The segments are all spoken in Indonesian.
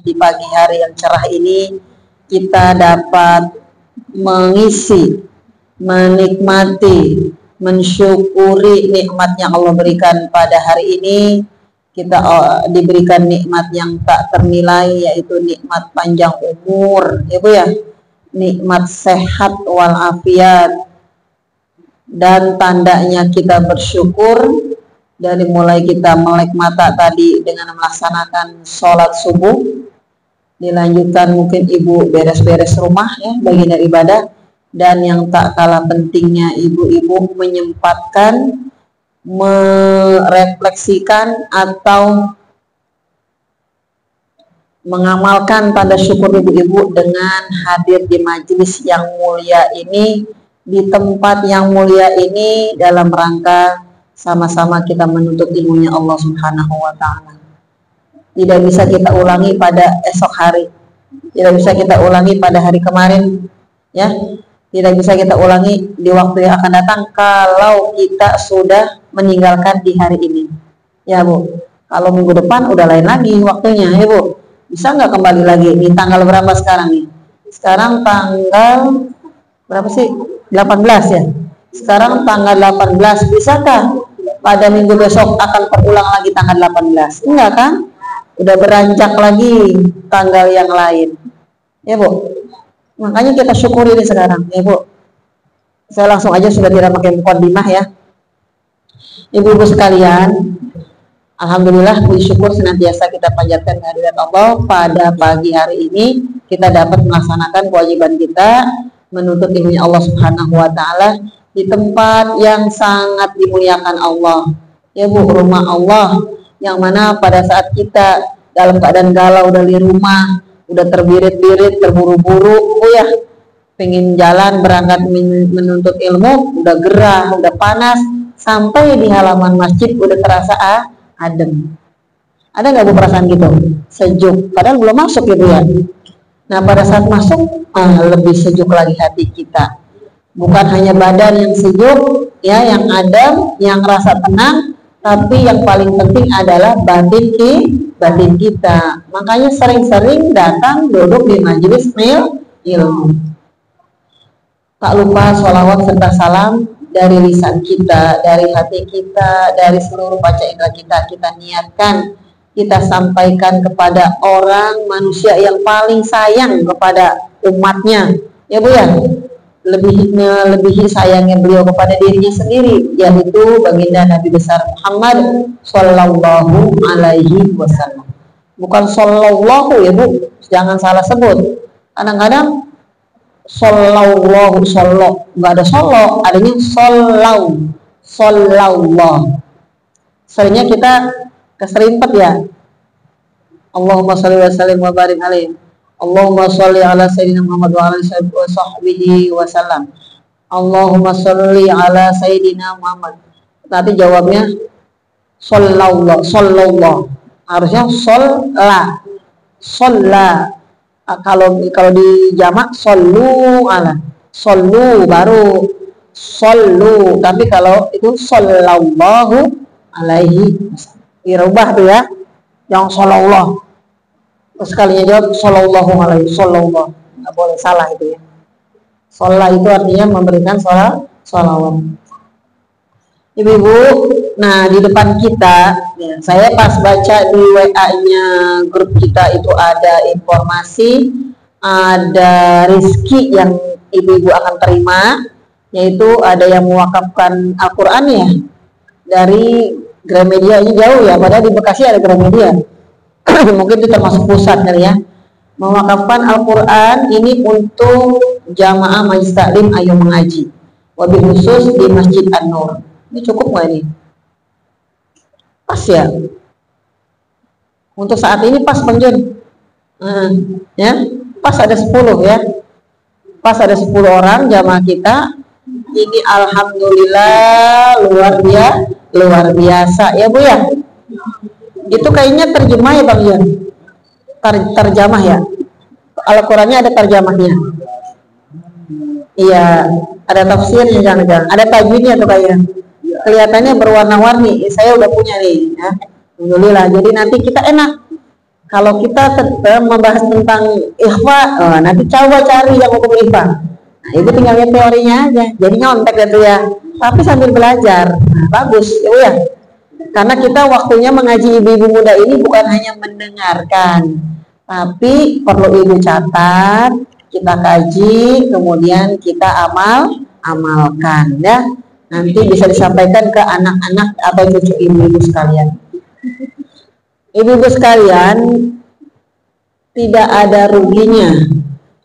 di pagi hari yang cerah ini kita dapat mengisi, menikmati, mensyukuri nikmat yang Allah berikan pada hari ini. Kita diberikan nikmat yang tak ternilai, yaitu nikmat panjang umur, ya Bu ya, nikmat sehat walafiat. Dan tandanya kita bersyukur dari mulai kita melek mata tadi dengan melaksanakan sholat subuh, dilanjutkan mungkin ibu beres-beres rumah ya, bagian dari ibadah, dan yang tak kalah pentingnya ibu-ibu menyempatkan merefleksikan atau mengamalkan tanda syukur ibu-ibu dengan hadir di majelis yang mulia ini, di tempat yang mulia ini, dalam rangka sama-sama kita menuntut ilmunya Allah Subhanahu wa Ta'ala. Tidak bisa kita ulangi pada esok hari, tidak bisa kita ulangi pada hari kemarin, ya, tidak bisa kita ulangi di waktu yang akan datang kalau kita sudah meninggalkan di hari ini, ya Bu. Kalau minggu depan udah lain lagi waktunya, ya Bu. Bisa nggak kembali lagi? Di tanggal berapa sekarang nih? Sekarang tanggal berapa sih? 18 ya. Sekarang tanggal 18. Bisakah pada minggu besok akan terulang lagi tanggal 18? Enggak kan? Udah beranjak lagi tanggal yang lain, ya Bu. Makanya kita syukuri ini sekarang, ya Bu. Saya langsung aja sudah tidak pakai mukadimah ya. Ibu-ibu sekalian, alhamdulillah, puji syukur senantiasa kita panjatkan kehadirat Allah. Pada pagi hari ini kita dapat melaksanakan kewajiban kita menuntut ilmunya Allah Subhanahu wa Ta'ala di tempat yang sangat dimuliakan Allah, ya Bu, rumah Allah, yang mana pada saat kita dalam keadaan galau dari rumah, udah terbirit-birit, terburu-buru, ya, pengen jalan berangkat menuntut ilmu, udah gerah, udah panas, sampai di halaman masjid udah terasa adem. Ada nggak Bu perasaan gitu? Sejuk, padahal belum masuk gitu ya. Nah pada saat masuk, lebih sejuk lagi hati kita. Bukan hanya badan yang sejuk, ya, yang adem, yang rasa tenang, tapi yang paling penting adalah batin kita. Makanya sering-sering datang duduk di majelis ilmu. Tak lupa sholawat serta salam dari lisan kita, dari hati kita, dari seluruh baca indera kita niatkan, kita sampaikan kepada orang manusia yang paling sayang kepada umatnya, ya Bu ya. Lebih sayangnya beliau kepada dirinya sendiri, yaitu baginda Nabi besar Muhammad Sallallahu Alaihi Wasallam. Bukan Sallallahu ya Bu, jangan salah sebut. Kadang-kadang Sallallahu, nggak ada Sallallahu, adanya Sallallahu. Seringnya kita keserimpet ya. Allahumma sholli wa sallim wa barik alaihi. Allahumma sholli ala sayyidina Muhammad wa ala sahbihi wa sallam. Allahumma sholli ala sayyidina Muhammad. Nanti jawabnya sallallahu. Harusnya sholla. Kalau di jamak sallu baru sallu. Tapi kalau itu sallallahu alaihi wasallam. Dirubah tuh ya. Yang sallallahu. Terus sekalinya jawab sallallahu alaihi sallallahu. Nggak boleh salah itu ya. Sholat itu artinya memberikan sholawat. Ibu-ibu, nah di depan kita, ya, saya pas baca di WA-nya grup kita itu ada informasi, ada rezeki yang ibu-ibu akan terima, yaitu ada yang mewakafkan Al-Quran ya, dari Gramedia. Ini jauh ya, padahal di Bekasi ada Gramedia. Mungkin itu termasuk pusat kali ya. Mewakafkan Al-Quran ini untuk jamaah Majelis Taklim Ayo Mengaji, wabil khusus di Masjid An-Nur. Ini cukup nggak ini? Pas ya? Untuk saat ini pas Bang Jun? Ya, pas ada 10 ya. Pas ada 10 orang jamaah kita. Ini alhamdulillah luar biasa ya Bu ya. Itu kayaknya terjemah ya Bang Jun? Terjemah ya? Al-Qurannya ada terjemahnya? Iya, ada tafsirnya jangan-jangan. Ada tajwidnya tuh kayaknya. Kelihatannya berwarna-warni. Saya udah punya nih ya. Alhamdulillah. Jadi nanti kita enak Kalau kita membahas tentang ikhfa, nanti coba cari yang hukum ikhfa. Nah, itu tinggal lihat teorinya aja. Jadi nyontek gitu ya. Tapi sambil belajar. Nah, bagus ya. Karena kita waktunya mengaji ibu-ibu muda ini bukan hanya mendengarkan, tapi perlu ibu catat, kita kaji, kemudian kita amalkan ya. Nanti bisa disampaikan ke anak-anak atau cucu ibu-ibu sekalian. Ibu-ibu sekalian, tidak ada ruginya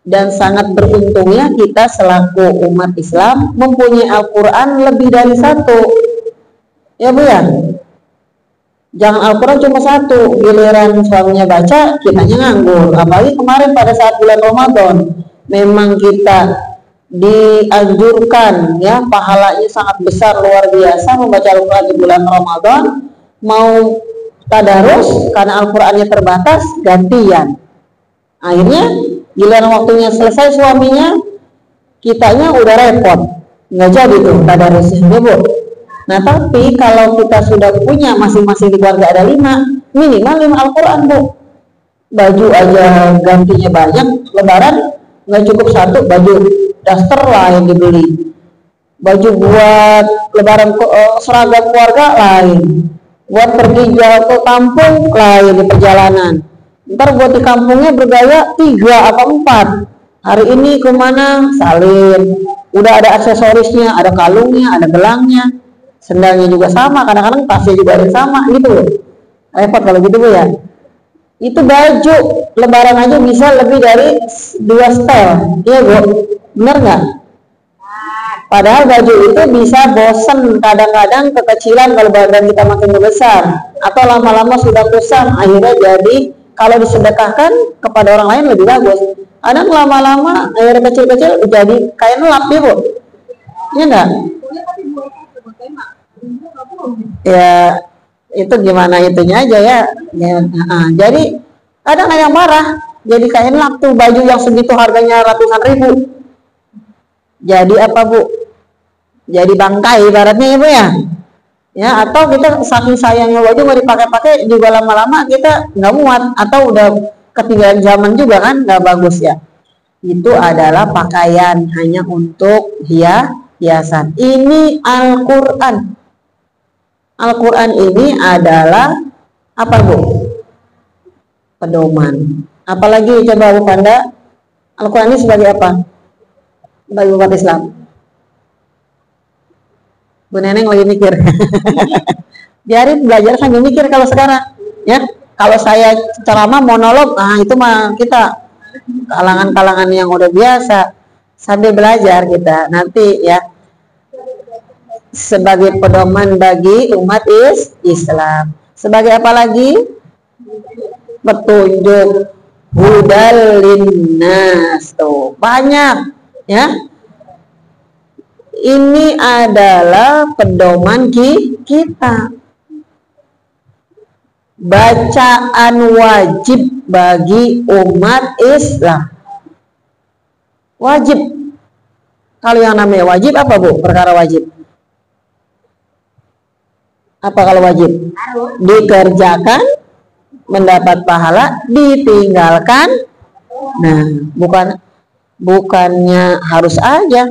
dan sangat beruntungnya kita selaku umat Islam mempunyai Al-Quran lebih dari satu. Ya Bu ya? Jangan Al-Quran cuma satu, giliran suaminya baca, kitanya nganggur. Apalagi kemarin pada saat bulan Ramadan, memang kita dianjurkan ya, pahalanya sangat besar luar biasa membaca Al-Quran di bulan Ramadan. Mau tadarus karena Al-Qurannya terbatas, gantian. Akhirnya giliran waktunya selesai suaminya, kitanya udah repot, nggak jadi tuh tadarusnya ya Bu. Nah tapi kalau kita sudah punya masing-masing di keluarga ada 5, minimal 5 Al-Quran Bu. Baju aja gantinya banyak, lebaran nggak cukup satu baju, daster lah yang dibeli, baju buat lebaran seragam keluarga lain, buat pergi jalan ke kampung lain di perjalanan. Ntar buat di kampungnya bergaya 3 atau 4. Hari ini kemana? Salin. Udah ada aksesorisnya, ada kalungnya, ada gelangnya, sendalnya juga sama, kadang-kadang tasnya juga ada sama gitu loh. Repot kalau gitu Bu ya. Itu baju lebaran aja bisa lebih dari 2 setel, iya Bu, bener nggak? Padahal baju itu bisa bosen, kadang-kadang kekecilan kalau badan kita makin besar, atau lama-lama sudah kusam, akhirnya jadi kalau disedekahkan kepada orang lain lebih bagus. Kadang lama-lama akhirnya kecil-kecil jadi kain lap ya Bu, iya nggak? Ya itu gimana itunya aja ya. Jadi kadang yang marah, jadi kain lap tuh baju yang segitu harganya ratusan ribu. Jadi apa Bu? Jadi bangkai ibaratnya ya Bu ya. Ya atau kita saking sayangnya baju mau dipakai-pakai juga lama-lama kita nggak muat atau udah ketinggalan zaman juga kan, nggak bagus ya. Itu adalah pakaian hanya untuk hiasan. Ini Al-Quran. Al-Quran ini adalah apa Bu? Pedoman. Apalagi coba Bu Panda, Al-Quran ini sebagai apa bagi umat Islam? Bu Neneng lagi mikir. Biarin belajar sambil mikir kalau sekarang ya. Kalau saya ceramah monolog, itu mah kita kalangan-kalangan yang udah biasa, sambil belajar kita nanti ya, sebagai pedoman bagi umat Islam. Sebagai apa lagi? Petunjuk, hudal linnas, tuh banyak ya. Ini adalah pedoman kita. Bacaan wajib bagi umat Islam. Wajib. Kalau yang namanya wajib apa Bu? Perkara wajib. Apa kalau wajib? Dikerjakan, mendapat pahala, ditinggalkan. Nah, bukannya harus aja.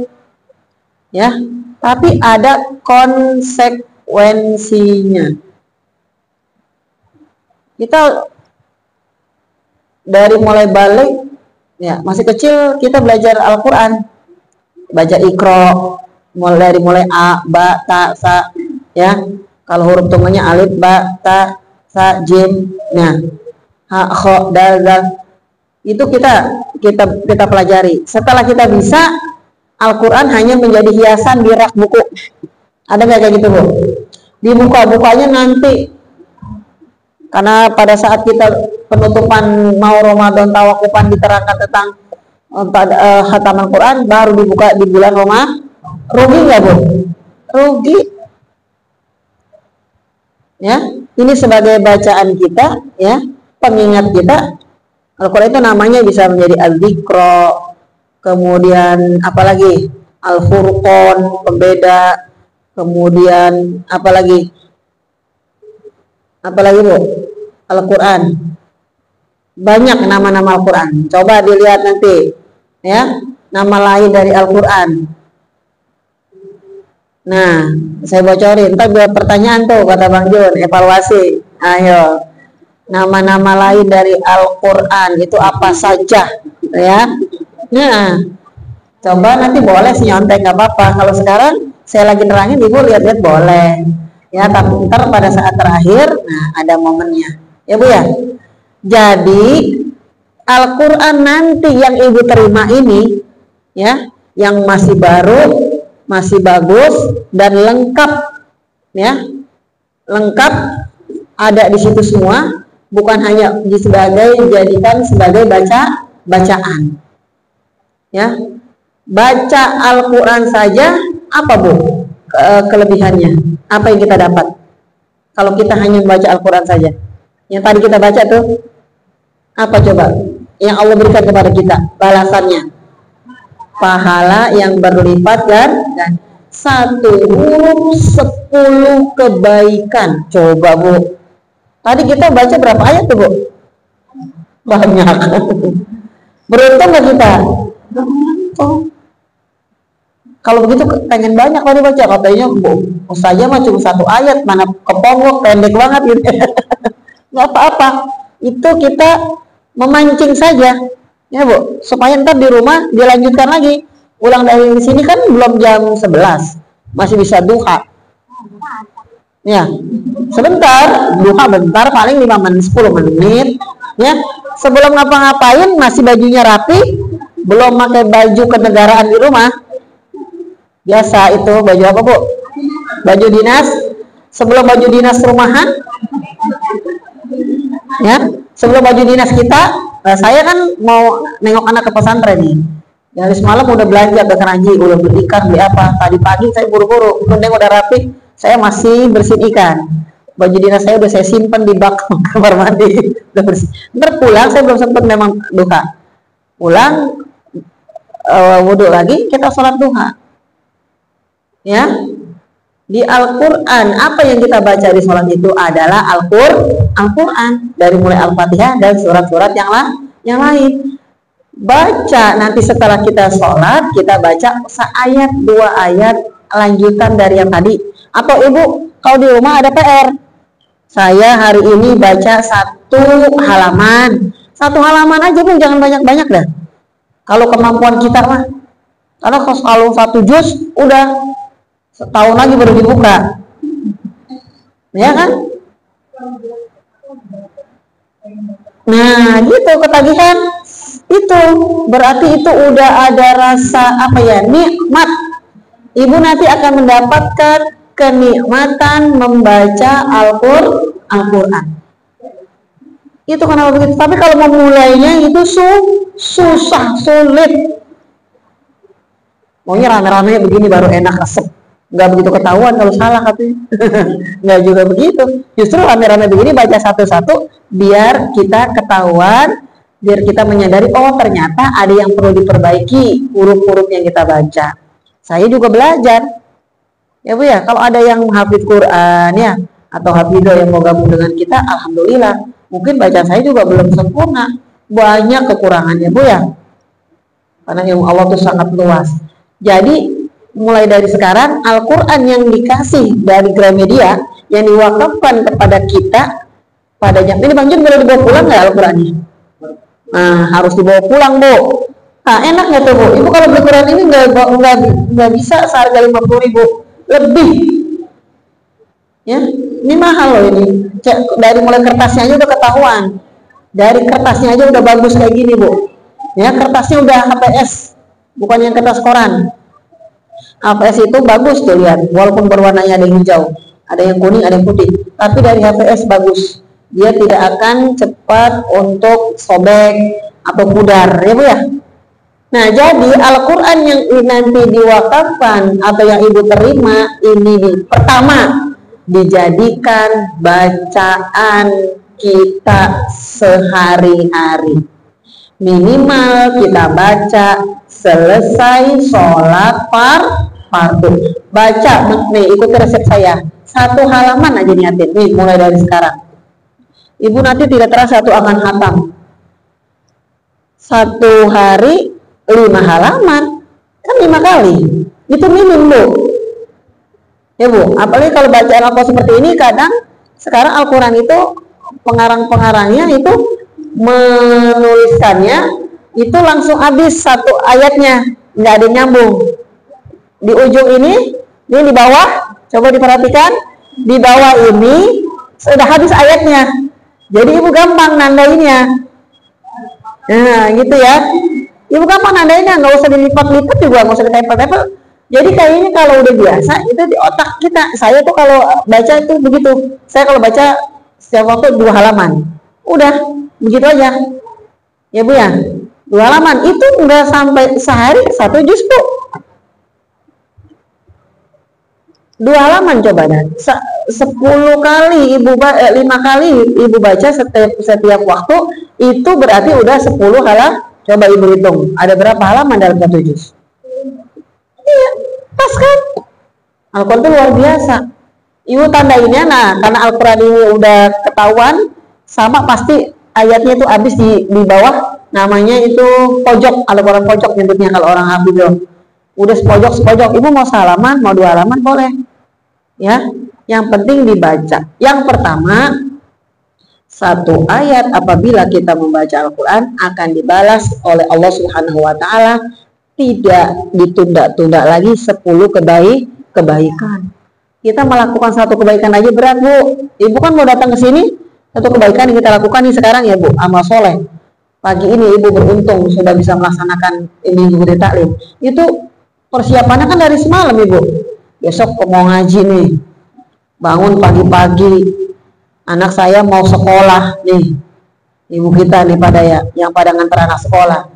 Ya, tapi ada konsekuensinya. Kita dari mulai balik ya, masih kecil kita belajar Al-Quran, baca Iqra, dari mulai A, Ba, Ta, Sa ya. Kalau huruf tunggalnya alif, ba, ta, sa, jim, nah, ha, kho, dal, dal, itu kita pelajari. Setelah kita bisa, Al-Quran hanya menjadi hiasan di rak buku. Ada nggak kayak gitu Bu? Di buka-bukanya nanti, karena pada saat kita penutupan mau Ramadan tawakufan diterangkan tentang khataman Quran, baru dibuka di bulan Ramadan. Rugi nggak Bu? Rugi. Ya, ini sebagai bacaan kita, ya, pengingat kita. Al-Quran itu namanya bisa menjadi al-dzikra, kemudian apalagi al-furqan, pembeda, kemudian apalagi Bu? Al-Quran Banyak nama-nama Al-Quran. Coba dilihat nanti, ya, nama lain dari Al-Quran. Nah, saya bocorin. Ntar buat pertanyaan tuh, kata Bang Jun, evaluasi. Ayo, nama-nama lain dari Al-Quran itu apa saja, ya? Nah, coba nanti boleh sih nyontek, nggak apa-apa. Kalau sekarang saya lagi nerangin, ibu lihat-lihat boleh, ya. Tapi ntar pada saat terakhir, nah ada momennya, ya Bu ya. Jadi Al-Quran nanti yang ibu terima ini, ya, yang masih baru, masih bagus dan lengkap, ya, lengkap, ada di situ semua, bukan hanya dijadikan sebagai bacaan, ya. Baca Al-Quran saja apa Bu kelebihannya? Apa yang kita dapat kalau kita hanya membaca Al-Quran saja? Yang tadi kita baca tuh apa coba yang Allah berikan kepada kita balasannya? Pahala yang berlipat dan satu huruf 10 kebaikan. Coba Bu, tadi kita baca berapa ayat tuh Bu? Banyak. Beruntung nggak kita? Beruntung. Kalau begitu pengen banyak kalau dibaca, katanya Bu Ustazah mah cuma 1 ayat, mana keponggok, pendek banget gitu. Nggak apa-apa, itu kita memancing saja, ya Bu, supaya ntar di rumah dilanjutkan lagi. Ulang dari sini kan belum jam 11, masih bisa duha, ya. Sebentar, duha bentar, paling 5 menit, 10 menit, ya. Sebelum ngapa-ngapain masih bajunya rapi, belum pakai baju kenegaraan di rumah. Biasa itu baju apa Bu? Baju dinas. Sebelum baju dinas rumahan, ya, sebelum baju dinas kita. Nah, saya kan mau nengok anak ke pesantren nih. Dari semalam udah belanja ke keranji, udah beli ikan, beli apa. Tadi pagi saya buru-buru, kemudian udah rapi, saya masih bersihin ikan. Baju dinas saya udah saya simpen di bak kamar mandi, udah bersih. Ntar pulang saya belum sempat memang duha. Pulang wudhu lagi, kita sholat duha. Ya. Di Al-Quran, apa yang kita baca di sholat itu adalah Al-Quran, dari mulai Al-Fatihah dan surat-surat yang lain. Baca nanti setelah kita sholat, kita baca seayat 2 ayat lanjutan dari yang tadi. Atau Ibu kalau di rumah ada PR, saya hari ini baca 1 halaman, 1 halaman aja Bu, jangan banyak-banyak dah. Kalau kemampuan kita mah, karena kalau 1 juz udah setahun lagi baru dibuka, ya kan? Nah gitu, ketagihan itu berarti itu udah ada rasa apa ya, nikmat. Ibu nanti akan mendapatkan kenikmatan membaca Al-Quran. Itu kenapa begitu. Tapi kalau memulainya itu susah, sulit. Maunya rame-rame begini baru enak, resep. Nggak begitu ketahuan kalau salah katanya. Nggak juga begitu. Justru rame-rame begini baca satu-satu biar kita ketahuan, biar kita menyadari, oh ternyata ada yang perlu diperbaiki huruf-huruf yang kita baca. Saya juga belajar, ya Bu ya. Kalau ada yang hafid Quran ya, atau hafidoh yang mau gabung dengan kita, alhamdulillah. Mungkin bacaan saya juga belum sempurna, banyak kekurangannya Bu ya. Karena ilmu Allah itu sangat luas. Jadi mulai dari sekarang Al-Quran yang dikasih dari Gramedia yang diwakafkan kepada kita pada jam ini, Bang Jun boleh dibawa pulang nggak Al-Qurannya? Nah, harus dibawa pulang Bu. Nah, enak nggak tuh Bu? Ibu kalau beli Quran ini nggak bisa seharga 50.000 lebih. Ya, ini mahal loh ini. Dari mulai kertasnya aja udah ketahuan. Dari kertasnya aja udah bagus kayak gini Bu. Ya, kertasnya udah HPS, bukan yang kertas koran. HPS itu bagus tuh, lihat, walaupun berwarnanya ada yang hijau, ada yang kuning, ada yang putih, tapi dari HPS bagus. Dia tidak akan cepat untuk sobek atau pudar, ya Bu ya. Nah, jadi Al-Quran yang nanti diwakafkan atau yang Ibu terima ini pertama dijadikan bacaan kita sehari-hari. Minimal kita baca selesai sholat fardu. Baca, nih ikuti resep saya, 1 halaman aja niatin nih mulai dari sekarang. Ibu nanti tidak terasa tuh akan hatam. satu hari 5 halaman, kan 5 kali, itu minim Bu. Ya Bu, apalagi kalau bacaan Al-Quran seperti ini, kadang sekarang Al-Quran itu pengarang-pengarangnya itu menuliskannya itu langsung habis satu ayatnya, nggak ada nyambung. Di ujung ini di bawah, coba diperhatikan, di bawah ini sudah habis ayatnya, jadi Ibu gampang nandainnya. Nah gitu ya, Ibu gampang nandainnya, nggak usah dilipat-lipat juga, nggak usah ditempel-tempel. Jadi kayaknya kalau udah biasa itu di otak kita. Saya tuh kalau baca itu begitu, saya kalau baca setiap waktu 2 halaman, udah begitu aja ya Bu ya. 2 halaman itu nggak sampai sehari 1 juz Bu. 2 halaman coba dah. 10 kali Ibu 5 kali Ibu baca setiap waktu, itu berarti udah 10 halaman. Coba Ibu hitung, ada berapa halaman dalam 1 juz? Iya, pas kan? Al-Quran itu luar biasa. Ibu tandainnya, nah karena Al-Quran ini udah ketahuan, sama pasti ayatnya itu habis di bawah, namanya itu pojok, Al-Quran pojok nyebutnya kalau orang hafidh. Udah sepojok, Ibu mau halaman, mau 2 halaman boleh. Ya, yang penting dibaca. Yang pertama, satu ayat apabila kita membaca Al-Quran akan dibalas oleh Allah Subhanahu wa Ta'ala, tidak ditunda-tunda lagi 10 kebaikan. Kita melakukan 1 kebaikan aja berat Bu. Ibu kan mau datang ke sini, 1 kebaikan yang kita lakukan nih sekarang ya Bu, amal soleh. Pagi ini Ibu beruntung sudah bisa melaksanakan minggu gede taklim. Itu persiapannya kan dari semalam Ibu. Besok mau ngaji nih, bangun pagi-pagi, anak saya mau sekolah nih, ibu kita nih pada ya, yang pada nganter anak sekolah.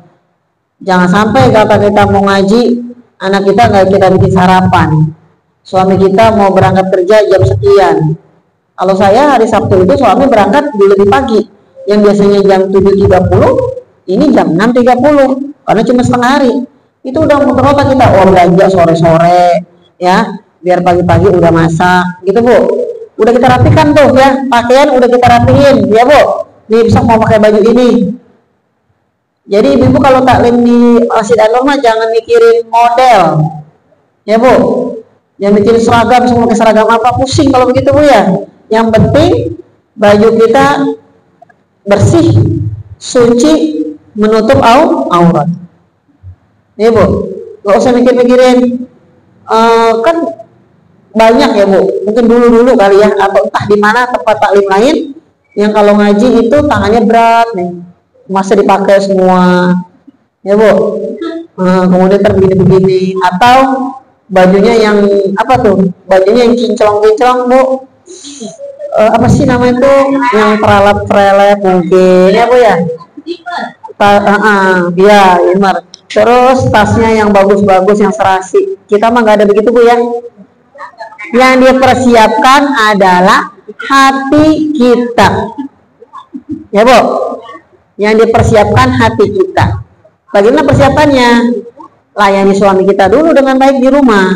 Jangan sampai kata kita mau ngaji, anak kita nggak kita bikin sarapan. Suami kita mau berangkat kerja jam sekian. Kalau saya hari Sabtu itu suami berangkat lebih pagi, yang biasanya jam 7.30, ini jam 6.30, karena cuma setengah hari. Itu udah muter otak kita, belanja sore-sore, ya, biar pagi-pagi udah masak, gitu Bu. Udah kita rapikan tuh ya, pakaian udah kita rapiin, ya Bu. Nih besok mau pakai baju ini. Jadi ibu kalau taklim di Masjid An-Nur mah jangan mikirin model, ya Bu. Jangan mikirin seragam, semua pakai seragam apa, pusing kalau begitu Bu ya. Yang penting baju kita bersih, suci, menutup aurat. Ya Bu, gak usah mikir-mikirin. Kan banyak ya Bu, mungkin dulu kali ya, atau entah di mana tempat taklim lain yang kalau ngaji itu tangannya berat nih, masa dipakai semua ya Bu. Kemudian terbegini-begini, atau bajunya yang apa tuh, bajunya yang kinclong-kinclong Bu, apa sih namanya itu, yang peralat-peralat mungkin ya Bu ya. Ya, Imar. Terus tasnya yang bagus-bagus, yang serasi. Kita mah nggak ada begitu Bu ya. Yang dipersiapkan adalah hati kita, ya Bu. Yang dipersiapkan hati kita. Bagaimana persiapannya? Layani suami kita dulu dengan baik di rumah.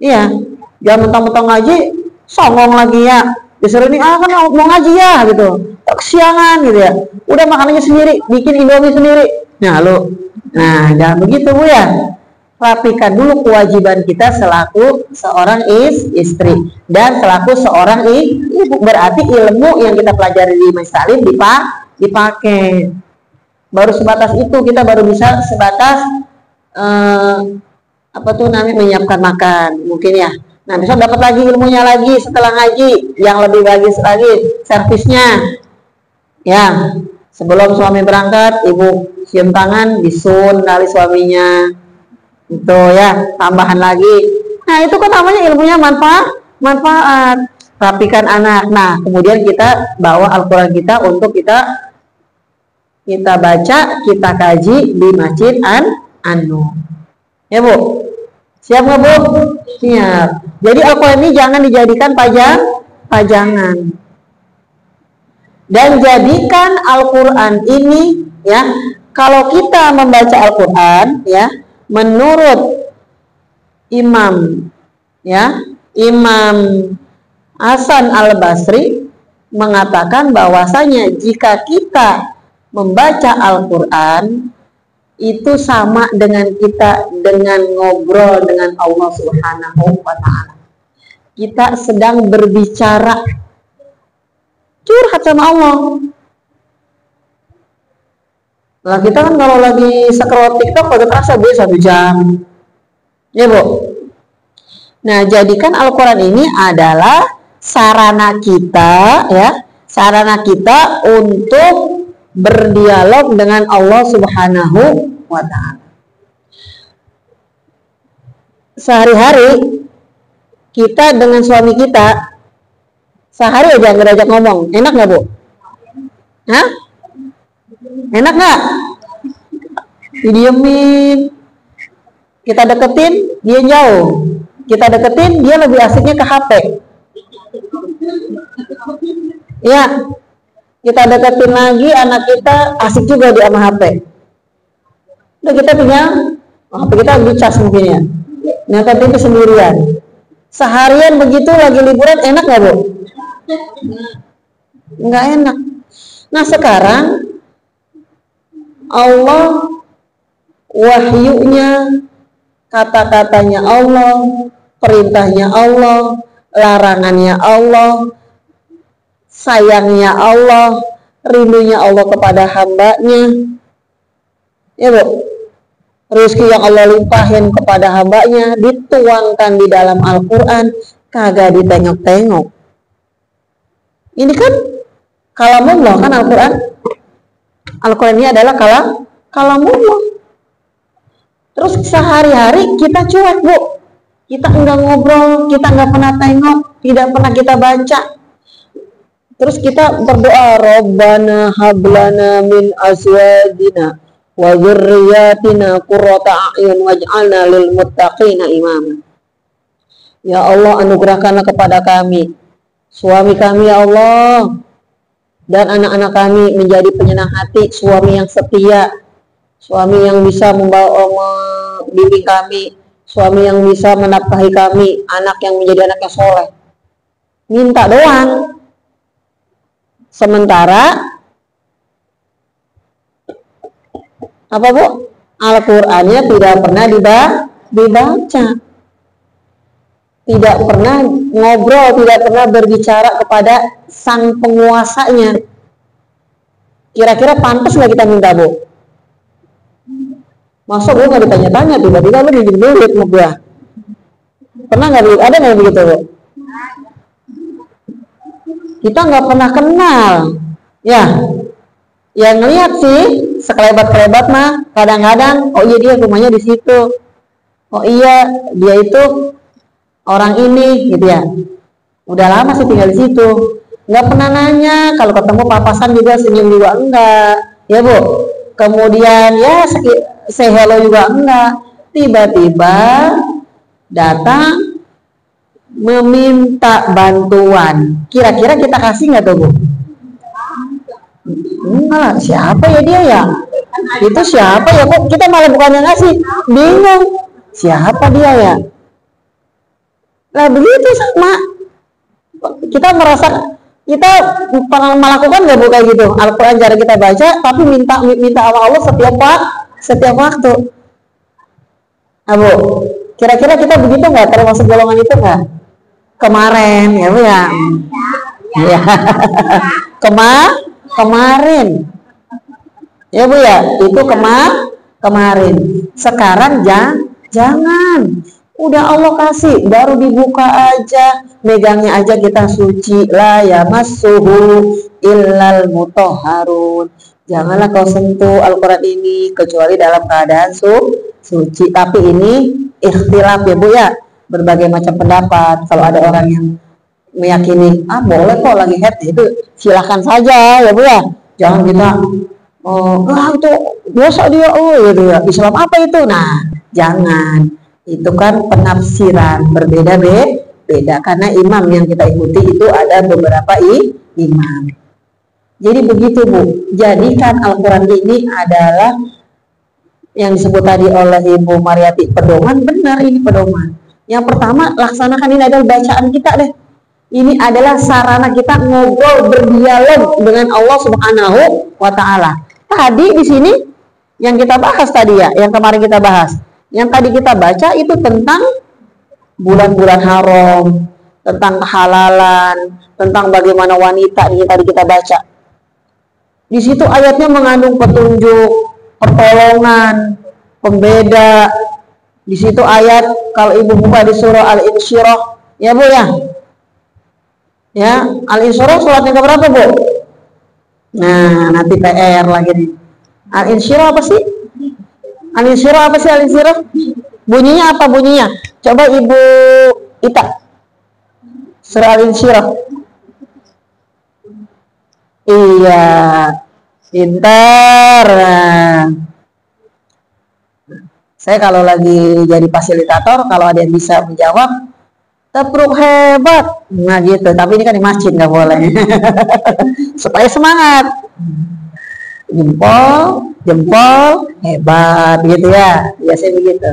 Iya, jangan mentang-mentang ngaji, songong lagi ya. Disuruh ini, kan mau ngaji ya gitu. Kesiangan gitu ya. Udah makanannya sendiri, bikin Indomie sendiri. Nah, jangan begitu Bu ya. Rapikan dulu kewajiban kita selaku seorang istri dan selaku seorang ibu. Berarti ilmu yang kita pelajari di Majelis Taklim dipakai. Baru sebatas itu kita baru bisa sebatas apa tuh namanya, menyiapkan makan mungkin ya. Nah besok dapat lagi ilmunya lagi setelah ngaji, yang lebih bagus lagi servisnya ya. Sebelum suami berangkat, ibu cium tangan, bisun kali suaminya, itu ya, tambahan lagi. Nah itu kan namanya ilmunya manfaat. Rapikan anak. Nah kemudian kita bawa Al-Quran kita untuk kita baca, kita kaji di Masjid An-Nur, ya Bu. Siap nggak Bu? Siap. Jadi Al-Quran ini jangan dijadikan pajangan. Dan jadikan Al-Quran ini ya, kalau kita membaca Al-Quran ya, menurut Imam Hasan Al-Basri mengatakan bahwasanya jika kita Membaca Al-Quran itu sama dengan kita dengan ngobrol dengan Allah Subhanahu wa Ta'ala. Kita sedang berbicara, curhat sama Allah. Nah, kita kan kalau lagi scroll TikTok pada terasa Bu 1 jam. Ya, Bu. Nah, jadikan Al-Quran ini adalah sarana kita, ya, sarana kita untuk berdialog dengan Allah Subhanahu wa Ta'ala. Sehari-hari kita dengan suami kita sehari aja nggak diajak ngomong, enak nggak Bu? Hah? Enak nggak? Didiemin, kita deketin dia jauh, kita deketin dia lebih asiknya ke HP. Ya, kita deketin lagi anak kita asik juga di sama HP. Udah kita punya HP kita dicas mungkin ya. Nyata itu sendirian. Seharian begitu lagi liburan enak nggak Bu? Nggak enak. Nah sekarang Allah wahyunya, kata-katanya Allah, perintahnya Allah, larangannya Allah, sayangnya Allah, rindunya Allah kepada hambanya, ya Bu, rezeki yang Allah limpahin kepada hambanya dituangkan di dalam Al-Quran, kagak ditengok-tengok. Ini kan kalamullah kan Al-Quran. Al-Quran ini adalah kalamullah. Terus sehari-hari kita cuek Bu, kita enggak ngobrol, kita enggak pernah tengok, tidak pernah kita baca. Terus kita berdoa, Rabbana hablana min azwajina wa dzurriyyatina qurrata a'yun waj'alna lil muttaqina imama. Ya Allah, anugerahkanlah kepada kami suami kami ya Allah, dan anak-anak kami menjadi penyenang hati, suami yang setia, suami yang bisa membimbing kami, suami yang bisa menafkahi kami, anak yang menjadi anak yang soleh. Minta doang. Sementara apa Bu? Al-Qur'annya tidak pernah dibaca. Tidak pernah ngobrol, tidak pernah berbicara kepada sang penguasanya. Kira-kira pantas nggak kita minta Bu? Masa gue nggak ditanya-tanya, tiba-tiba lu minjem duit sama gue? Pernah nggak? Ada nggak begitu Bu? Kita nggak pernah kenal, ya. Yang ngelihat sih sekelebat-kelebat mah kadang-kadang, oh iya dia rumahnya di situ, oh iya dia itu orang ini, gitu ya. Udah lama sih tinggal di situ, nggak pernah nanya. Kalau ketemu papasan juga senyum juga enggak, ya Bu. Kemudian ya say hello juga enggak. Tiba-tiba datang meminta bantuan. Kira-kira kita kasih nggak tuh Bu? Enggak, siapa ya dia ya? Itu siapa ya? Kok kita malah bukannya ngasih? Bingung. Siapa dia ya? Nah begitu sama. Kita merasa kita pernah melakukan nggak Bu kayak gitu? Al-Quran cara kita baca, tapi minta sama Allah setiap waktu. Nah Bu, kira-kira kita begitu nggak? Termasuk golongan itu nggak? Kemarin ya Bu ya. Ya. Kemarin. Ya Bu ya, itu kemarin. Sekarang jangan. Udah Allah kasih, baru dibuka aja, megangnya aja kita suci. La yamassuhu illal mutahharun. Janganlah kau sentuh Al-Quran ini kecuali dalam keadaan suci. Tapi ini ikhtilaf ya Bu ya, berbagai macam pendapat. Kalau ada orang yang meyakini boleh kok lagi head, itu silahkan saja ya Bu ya. Jangan kita itu dosa dia gitu ya. Islam apa itu? Nah, jangan. Itu kan penafsiran berbeda-beda karena imam yang kita ikuti itu ada beberapa imam. Jadi begitu Bu. Jadikan Al-Quran ini adalah yang disebut tadi oleh Ibu Mariati pedoman. Benar, ini pedoman. Yang pertama, laksanakan ini adalah bacaan kita deh. Ini adalah sarana kita ngobrol, berdialog dengan Allah Subhanahu wa Ta'ala. tadi di sini yang kita bahas tadi ya, yang kemarin kita bahas, yang tadi kita baca itu tentang bulan-bulan haram, tentang kehalalan, tentang bagaimana wanita ini tadi kita baca. Di situ ayatnya mengandung petunjuk, pertolongan, pembeda. Di situ ayat, kalau ibu buka di surah Al-Insyirah, ya Bu ya. Ya, Al-Insyirah surat yang keberapa Bu? Nah, nanti PR lagi nih. Al-Insyirah apa sih? Al-Insyirah apa sih Al-Insyirah? Bunyinya apa bunyinya? Coba Ibu Ita. Surah Al-Insyirah. Iya, pintar. Saya kalau lagi jadi fasilitator, kalau ada yang bisa menjawab, tebruk hebat. Nah gitu, tapi ini kan di masjid nggak boleh. Supaya semangat. Jempol, jempol, hebat gitu ya. Biasanya begitu.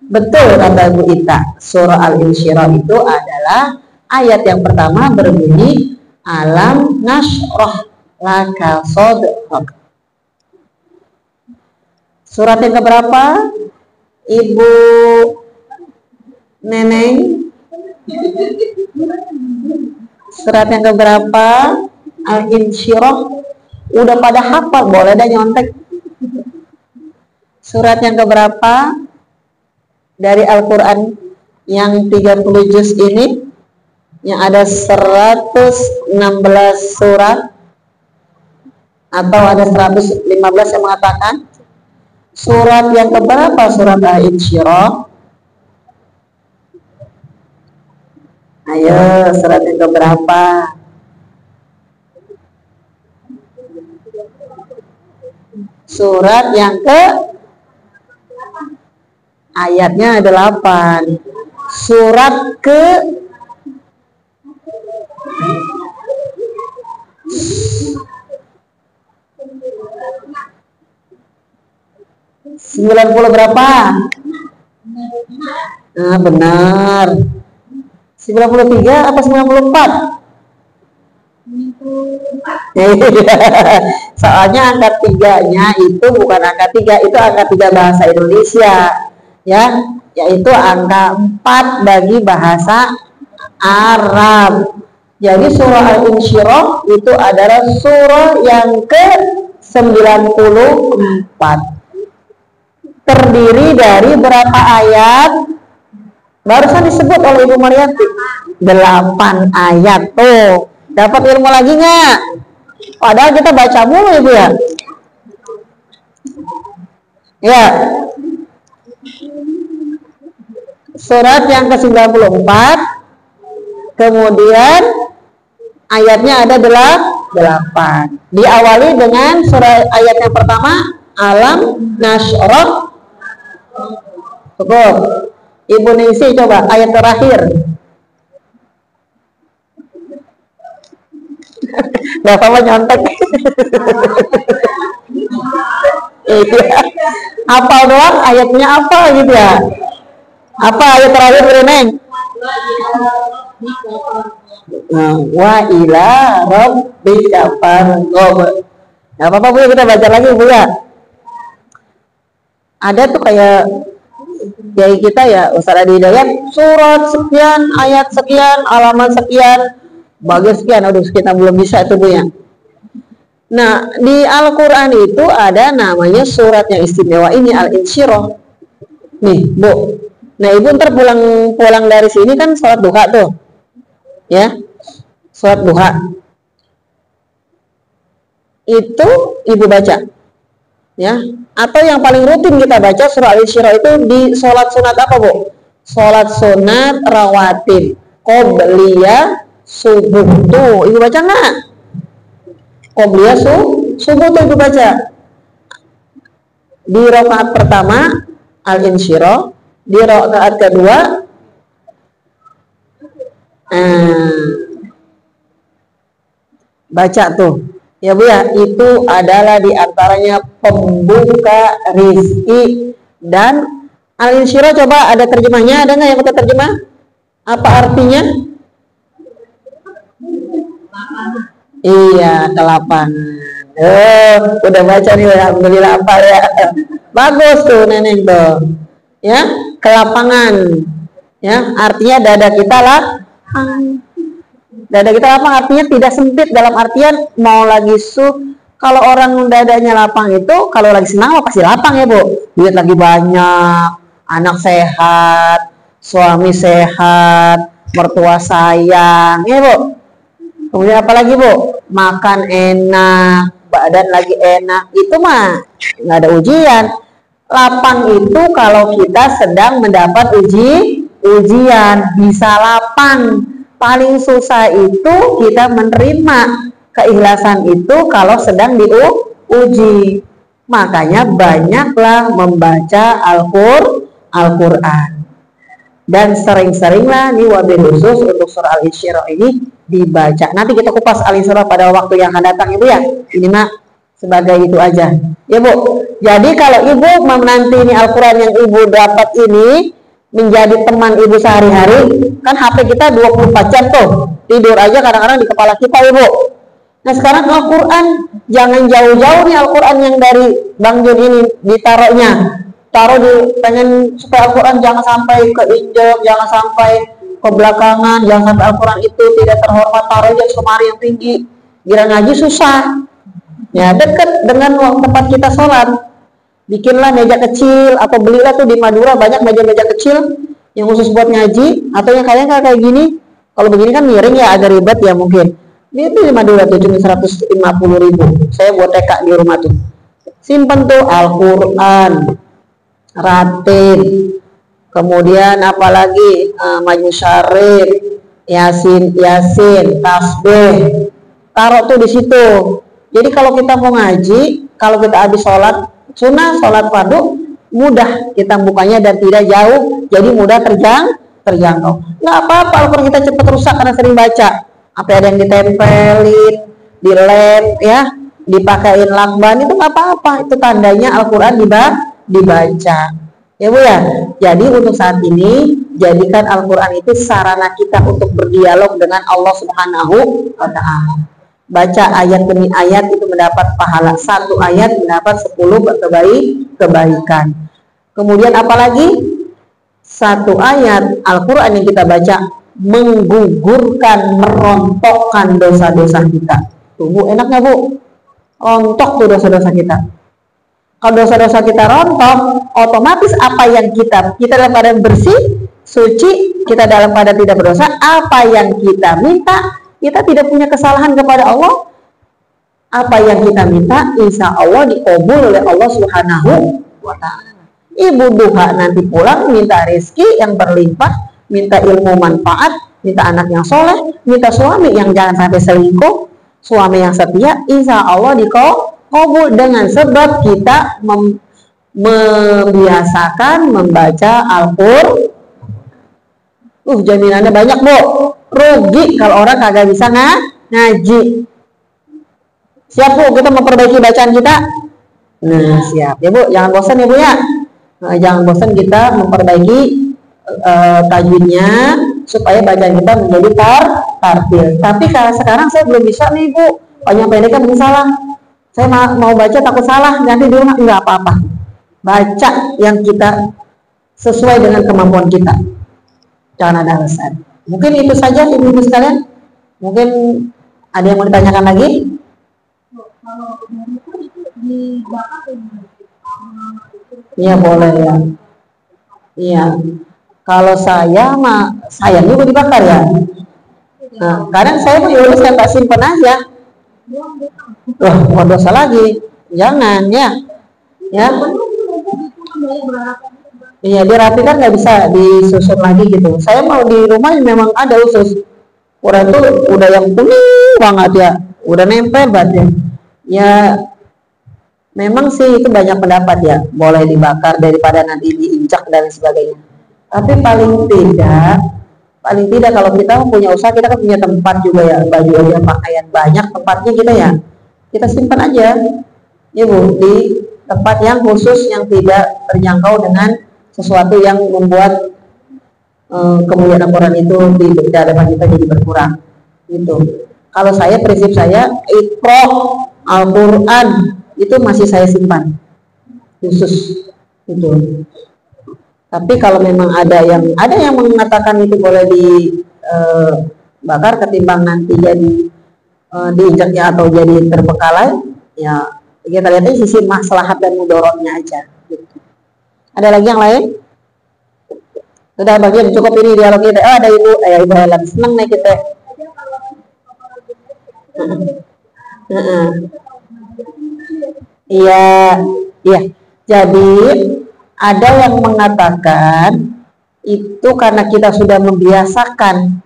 Betul kata Bu Ita, surah Al-Insyirah itu adalah ayat yang pertama berbunyi alam nashrah laka sadrak. Surat yang keberapa? Ibu Neneng. Surat yang keberapa? Al-Insyirah. Udah pada hafal, boleh dah nyontek. Surat yang keberapa dari Al-Quran yang 30 juz ini, yang ada 116 surat, atau ada 115 yang mengatakan surat yang keberapa? Surat Al-Insyirah. Ayo, surat yang keberapa? Surat yang ke ayatnya 8. Surat ke 90 berapa? Nah, benar. 93 apa 94? Soalnya angka 3-nya itu bukan angka 3, itu angka 3 bahasa Indonesia ya, yaitu angka 4 bagi bahasa Arab. Jadi surah Al-Insyirah itu adalah surah yang ke-94. Terdiri dari berapa ayat? Barusan disebut oleh Ibu Mariati, 8 ayat. Tuh, dapat ilmu lagi nggak? Padahal kita baca mulu Ibu ya. Ya. Surat yang ke-94, kemudian ayatnya ada 8. Diawali dengan surah ayat yang pertama, alam nashrah. Cukup. Ibu Nisi coba ayat terakhir. Gak apa-apa nyontek. Iya. Apa doang ayatnya apa gitu ya? Apa ayat terakhir Reneng? Wa ila rabbika farghab. Gak apa-apa Bu, kita baca lagi Bu ya. Ada tuh kayak kiai kita ya, Ustaz Adi Hidayat, surat sekian, ayat sekian, halaman sekian, bagian sekian. Aduh, kita belum bisa itu Bu ya. Nah, di Al-Quran itu ada namanya surat yang istimewa ini, Al-Insyirah. Nih Bu, nah Ibu ntar pulang dari sini kan sholat duha tuh ya, sholat duha itu Ibu baca ya, atau yang paling rutin kita baca surah Al-Insyirah itu di sholat sunat apa Bu? Sholat sunat rawatib qobliyah subuh. Tuh Ibu baca nggak? Qobliyah subuh tuh Ibu baca di rakaat pertama Al-Insyirah, di rakaat kedua baca tuh ya Bu ya. Itu adalah diantaranya pembuka rizki. Dan Al-Insyirah coba ada terjemahnya, ada nggak yang kita terjemah? Apa artinya? Iya, kelapangan. Udah baca nih, alhamdulillah apa ya. Bagus tuh Neneng tuh. Ya, ke lapangan. Ya, artinya dada kita lah. Dada kita lapang artinya tidak sempit, dalam artian mau lagi kalau orang dadanya lapang itu kalau lagi senang pasti lapang ya Bu. Duit lagi banyak, anak sehat, suami sehat, mertua sayang ya Bu. Kemudian apa lagi Bu? Makan enak, badan lagi enak, itu mah nggak ada ujian. Lapang itu kalau kita sedang mendapat ujian, bisa lapang. Paling susah itu kita menerima keikhlasan itu kalau sedang diuji. Makanya banyaklah membaca Al-Quran. Dan sering-seringlah nih wabil khusus untuk surah Al-Isra ini dibaca. Nanti kita kupas Al-Isra pada waktu yang akan datang Ibu ya. Ini mah sebagai itu aja ya Bu. Jadi kalau Ibu menanti ini Al-Quran yang Ibu dapat ini menjadi teman Ibu sehari-hari, kan HP kita 24 jam tuh, tidur aja kadang-kadang di kepala kita Ibu. Nah sekarang Al-Quran jangan jauh-jauh nih, Al-Quran yang dari Bang Jun ini taruh di, pengen supaya Al-Quran jangan sampai keinjek, jangan sampai ke belakangan, jangan sampai Al-Quran itu tidak terhormat, taruh aja semari yang tinggi. Gira ngaji susah ya, deket dengan tempat kita sholat. Bikinlah meja kecil atau belilah tuh di Madura banyak meja-meja kecil yang khusus buat ngaji, atau yang kalian kayak gini. Kalau begini kan miring ya, agak ribet ya mungkin. Ini tuh di Madura tuh cuma 150.000. Saya buat TK di rumah tuh. Simpen tuh Al-Quran, Ratin, kemudian apalagi Majmu Syarif, Yasin, Tasbih, taruh tuh di situ. Jadi kalau kita mau ngaji, kalau kita habis sholat sunnah, sholat fardu, mudah kita bukanya dan tidak jauh, jadi mudah terjangkau. Nggak apa-apa Al-Quran kita cepat rusak karena sering baca. Apa ada yang ditempelin, dilem, ya, dipakein lakban, itu nggak apa-apa. Itu tandanya Al-Quran dibaca. Ya Bu ya. Jadi untuk saat ini jadikan Al-Quran itu sarana kita untuk berdialog dengan Allah Subhanahu wa Ta'ala. Baca ayat demi ayat itu mendapat pahala, satu ayat mendapat 10 kebaikan. Kemudian apalagi satu ayat Al-Quran yang kita baca menggugurkan, merontokkan dosa-dosa kita. Tuh Bu, enak nggak Bu? Rontok tuh dosa-dosa kita. Kalau dosa-dosa kita rontok, otomatis apa yang kita dalam keadaan bersih, suci, kita dalam keadaan tidak berdosa, apa yang kita minta, kita tidak punya kesalahan kepada Allah, apa yang kita minta insya Allah dikabul oleh Allah Subhanahu wa Ta'ala. Ibu duha nanti pulang minta rezeki yang berlimpah, minta ilmu manfaat, minta anak yang soleh, minta suami yang jangan sampai selingkuh, suami yang setia, insya Allah dikabul dengan sebab kita membiasakan membaca Al-Quran. Jaminannya banyak Bu. Rugi kalau orang kagak bisa ngaji. Siap Bu, kita memperbaiki bacaan kita. Nah siap ya Bu, jangan bosan ya Bu ya. Jangan bosan kita memperbaiki tajwidnya supaya bacaan kita menjadi tartil. Tapi kalau sekarang saya belum bisa nih Bu, panjang pendeknya mungkin salah. Saya mau baca takut salah, nanti di rumah nggak apa-apa. Baca yang kita sesuai dengan kemampuan kita. Jangan ada alasan. Mungkin itu saja ibu-ibu sekalian. Mungkin ada yang mau ditanyakan lagi? Iya boleh ya. Iya. Kalau saya mah sayang juga dibakar ya. Nah, kadang saya mau yaudah saya tak simpen aja. Wah, mau dosa lagi. Jangan ya. Ya. Iya, dirapikan nggak bisa disusun lagi gitu. Saya mau di rumah memang ada usus. Udah tuh udah yang kuning banget ya, udah nempel banget ya. Memang sih itu banyak pendapat ya, boleh dibakar daripada nanti diinjak dan sebagainya. Tapi paling tidak kalau kita punya usaha, kita kan punya tempat juga ya, baju aja pakaian banyak tempatnya kita ya, kita simpan aja ya Bu, di tempat yang khusus yang tidak terjangkau dengan sesuatu yang membuat kemuliaan Al-Quran itu di hadapan kita jadi berkurang gitu. Kalau saya, prinsip saya ikro Al-Quran itu masih saya simpan khusus itu. Tapi kalau memang ada yang mengatakan itu boleh dibakar ketimbang nanti jadi diinjaknya atau jadi terbengkalai, ya kita lihat aja sisi maslahat dan mudorotnya aja. Gitu. Ada lagi yang lain? Sudah bagian cukup ini dialog kita. Oh, ada ibu Helen, seneng nih kita. Iya, iya. Jadi ada yang mengatakan itu karena kita sudah membiasakan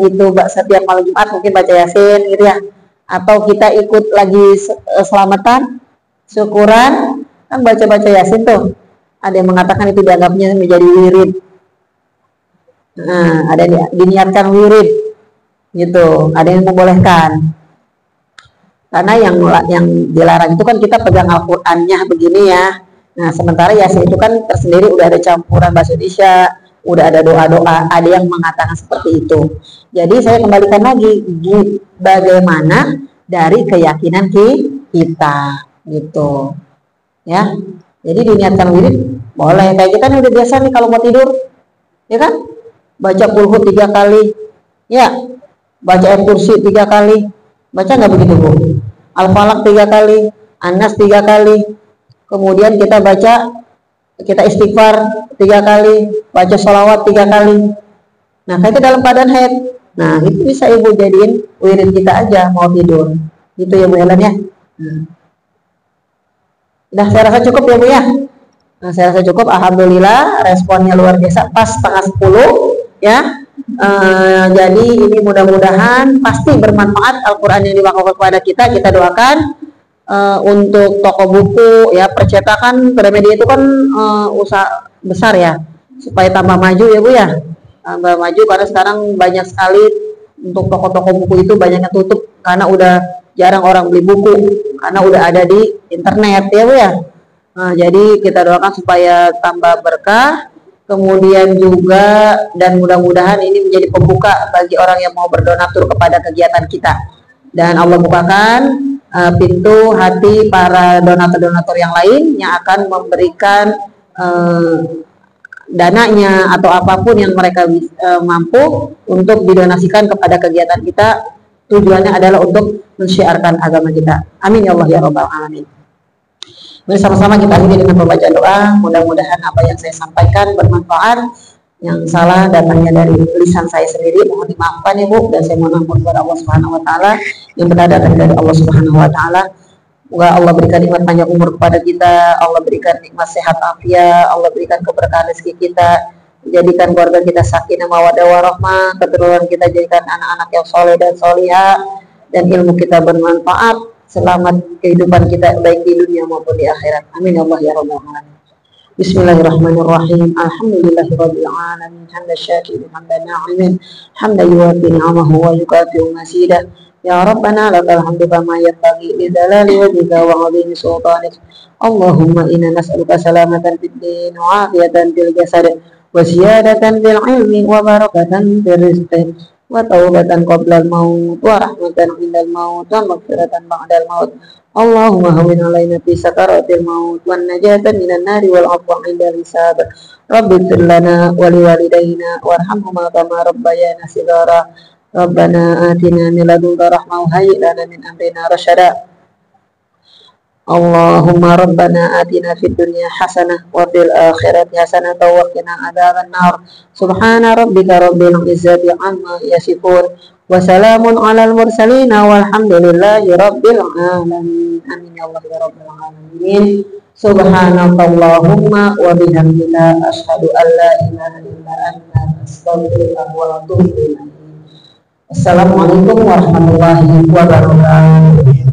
itu setiap malam Jumat mungkin baca Yasin gitu ya, atau kita ikut lagi selamatan syukuran kan baca Yasin tuh. Ada yang mengatakan itu dianggapnya menjadi wirid. Nah, ada yang diniatkan wirid gitu, ada yang membolehkan. Karena yang dilarang itu kan kita pegang Al-Qur'annya begini ya. Nah, sementara Yasin itu kan tersendiri udah ada campuran bahasa Indonesia, udah ada doa-doa, ada yang mengatakan seperti itu. Jadi saya kembalikan lagi bagaimana dari keyakinan kita gitu. Ya. Jadi diniatkan wirid boleh, kayak kita nih udah biasa nih kalau mau tidur, ya kan? Baca Qul 3 kali, ya. Baca Ayatul Kursi 3 kali, baca nggak begitu Bu? Al-Falaq 3 kali, An-Nas 3 kali, kemudian kita istighfar 3 kali, baca sholawat 3 kali. Nah, kayak itu dalam keadaan haid. Nah, itu bisa Ibu jadiin wirid kita aja mau tidur. Gitu ya Bu Helen ya. Udah saya rasa cukup ya Bu ya. Nah, saya rasa cukup. Alhamdulillah responnya luar biasa, pas setengah 10 ya. Jadi ini mudah-mudahan pasti bermanfaat Al-Quran yang diwakafkan kepada kita. Kita doakan untuk toko buku ya, percetakan Gramedia itu kan usaha besar ya, supaya tambah maju ya Bu ya, tambah maju karena sekarang banyak sekali untuk toko-toko buku itu banyak yang tutup karena udah jarang orang beli buku karena udah ada di internet ya Bu ya. Nah, jadi kita doakan supaya tambah berkah, kemudian juga dan mudah-mudahan ini menjadi pembuka bagi orang yang mau berdonatur kepada kegiatan kita, dan Allah bukakan pintu hati para donatur-donatur yang lain yang akan memberikan dananya atau apapun yang mereka mampu untuk didonasikan kepada kegiatan kita. Tujuannya adalah untuk mensyiarkan agama kita. Amin ya Allah ya Rabbal Alamin. Bersama-sama kita akhiri dengan membaca doa. Mudah-mudahan apa yang saya sampaikan bermanfaat. Yang salah datangnya dari lisan saya sendiri, mohon dimaafkan ya Bu, dan saya mohon ampun kepada Allah Subhanahu wa taala. Yang benar datang dari Allah Subhanahu wa taala. Semoga Allah berikan nikmat panjang umur kepada kita, Allah berikan nikmat sehat afiat, Allah berikan keberkahan rezeki kita, jadikan keluarga kita sakinah mawaddah warahmah, keturunan kita jadikan anak-anak yang soleh dan solihah, dan ilmu kita bermanfaat. Selamat kehidupan kita baik di dunia maupun di akhirat. Amin ya Allah ya Rabbal Alamin. Bismillahirrahmanirrahim. Alhamdulillahirabbil alamin. Hamdan syakirin hamdan na'imin. Hamdan yuwafi ni'amahu wa yukafi'u masidah. Ya Rabbana lakal hamdu kama yanbaghi li jalali wajhika wa 'azimi sultanik. Allahumma inna nas'aluka salamatan fid din wa 'afiyatan fil jasad wa ziyadatan fil ilmi wa barakatan fil rizqi wa taubatan qabla al-maut wa rahmatan indal maut wa maghfiratan ba'dal maut. Allahumma hawwin alaina fi sakaratil maut wan najatan minan nari wal 'afwa 'indal hisab. Rabbighfir lana wa liwalidayna warhamhuma kama rabbayana shighara. Rabbana atina min ladunka rahmah wa hayyi' lana min amrina rasyada. Allahumma rabbana atina fid dunya hasanah wa fil akhirati hasanah wa qina adzaban nar. Subhana rabbika rabbil izzati amma yasifun wa salamun alal mursalin walhamdulillahi rabbil alamin. Amin ya Allah ya rabbal alamin. Subhanakallahumma wa bihamdika asyhadu an la ilaha illa anta astaghfiruka wa atubu ilaik. Assalamualaikum warahmatullahi wabarakatuh.